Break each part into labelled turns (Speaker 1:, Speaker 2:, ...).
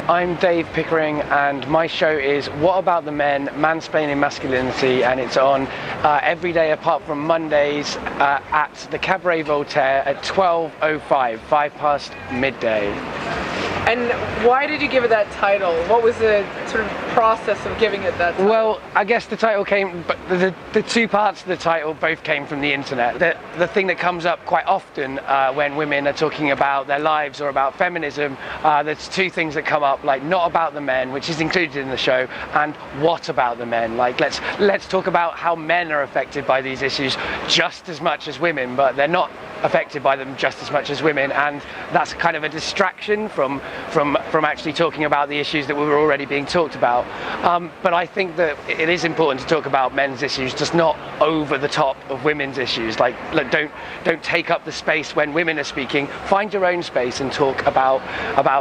Speaker 1: I'm Dave Pickering, and my show is What About the Men? Mansplaining Masculinity, and it's on every day apart from Mondays at the Cabaret Voltaire at 12:05, 5 past midday.
Speaker 2: And why did you give it that title? What was the sort of process of giving it that title?
Speaker 1: Well, I guess the title came, but the two parts of the title both came from the internet. The thing that comes up quite often when women are talking about their lives or about feminism, there's two things that come up, like not about the men, which is included in the show, and what about the men? Like let's talk about how men are affected by these issues just as much as women, but they're not affected by them just as much as women, and that's kind of a distraction from actually talking about the issues that were already being talked about. But I think that it is important to talk about men's issues, just not over the top of women's issues. Like don't take up the space when women are speaking. Find your own space and talk about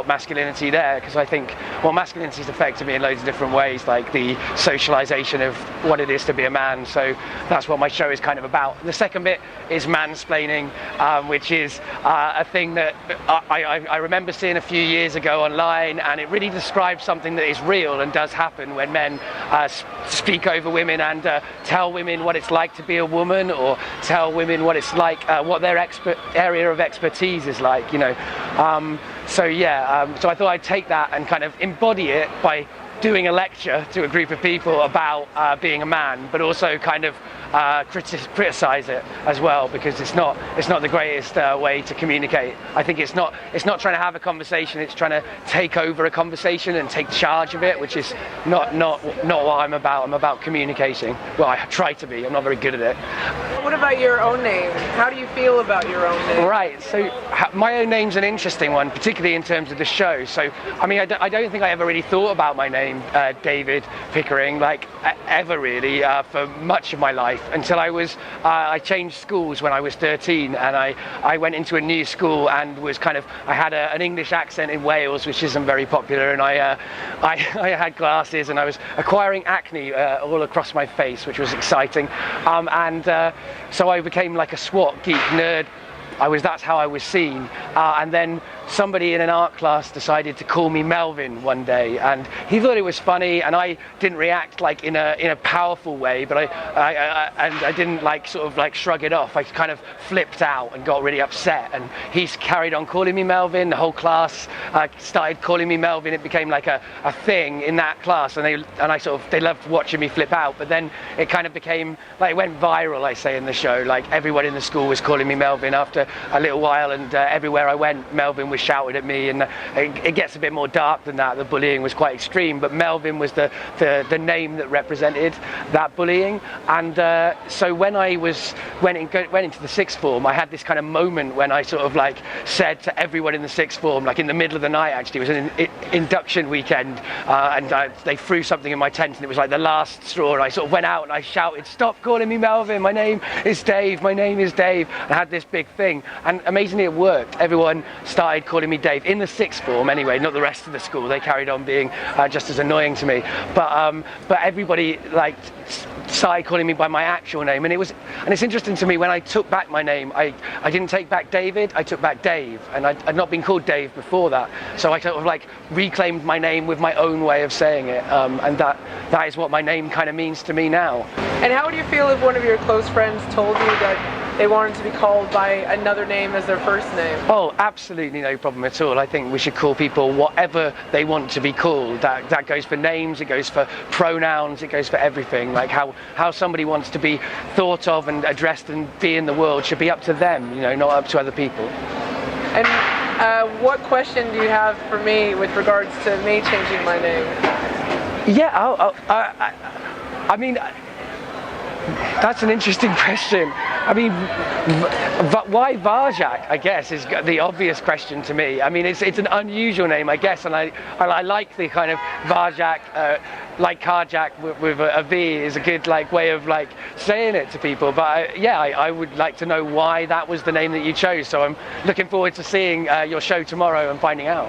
Speaker 1: masculinity there, because I think, well, masculinity is affected me in loads of different ways, like the socialization of what it is to be a man. So that's what my show is kind of about. The second bit is mansplaining, which is a thing that I remember seeing a few years ago online, and it really describes something that is real and does happen when men speak over women and tell women what it's like to be a woman, or tell women what it's like, what their area of expertise is like, you know. So I thought I'd take that and kind of embody it by doing a lecture to a group of people about being a man, but also kind of criticize it as well, because it's not the greatest way to communicate. I think it's not trying to have a conversation, it's trying to take over a conversation and take charge of it, which is not what I'm about. I'm about communicating. Well, I try to be. I'm not very good at it.
Speaker 2: What about your own name? How do you feel about your own name?
Speaker 1: Right, so my own name's an interesting one, particularly in terms of the show. So, I mean, I don't think I ever really thought about my name, David Pickering, like ever really, for much of my life, until I changed schools when I was 13, and I went into a new school and I had an English accent in Wales, which isn't very popular, and I had glasses, and I was acquiring acne all across my face, which was exciting, so I became like a SWAT geek nerd. That's how I was seen, and then somebody in an art class decided to call me Melvin one day, and he thought it was funny, and I didn't react like in a powerful way, but I didn't sort of shrug it off. I kind of flipped out and got really upset, and he carried on calling me Melvin. The whole class started calling me Melvin. It became like a thing in that class, and they loved watching me flip out. But then it kind of became like, it went viral, I say in the show. Like everyone in the school was calling me Melvin after a little while, and everywhere I went, Melvin was shouted at me, and it gets a bit more dark than that. The bullying was quite extreme, but Melvin was the name that represented that bullying. And so when I went into the sixth form, I had this kind of moment when I sort of said to everyone in the sixth form, like in the middle of the night, actually, it was an induction weekend, and they threw something in my tent, and it was like the last straw, and I sort of went out and I shouted, "Stop calling me Melvin, my name is Dave, my name is Dave." I had this big thing, and amazingly it worked. Everyone started calling me Dave in the sixth form anyway, not the rest of the school. They carried on being just as annoying to me, but everybody started calling me by my actual name, and it's interesting to me, when I took back my name, I didn't take back David, I took back Dave, and I'd not been called Dave before that, so I sort of reclaimed my name with my own way of saying it, and that is what my name kind of means to me now.
Speaker 2: And how would you feel if one of your close friends told you that they wanted to be called by another name as their first name?
Speaker 1: Oh, absolutely no problem at all. I think we should call people whatever they want to be called. That goes for names, it goes for pronouns, it goes for everything. Like how somebody wants to be thought of and addressed and be in the world should be up to them, you know, not up to other people.
Speaker 2: And what question do you have for me with regards to me changing my name?
Speaker 1: Yeah, I mean, that's an interesting question. I mean, why Varjack, I guess, is the obvious question to me. I mean, it's an unusual name, I guess, and I like the kind of Varjack, like carjack with a V is a good way of saying it to people. But I would like to know why that was the name that you chose. So I'm looking forward to seeing your show tomorrow and finding out.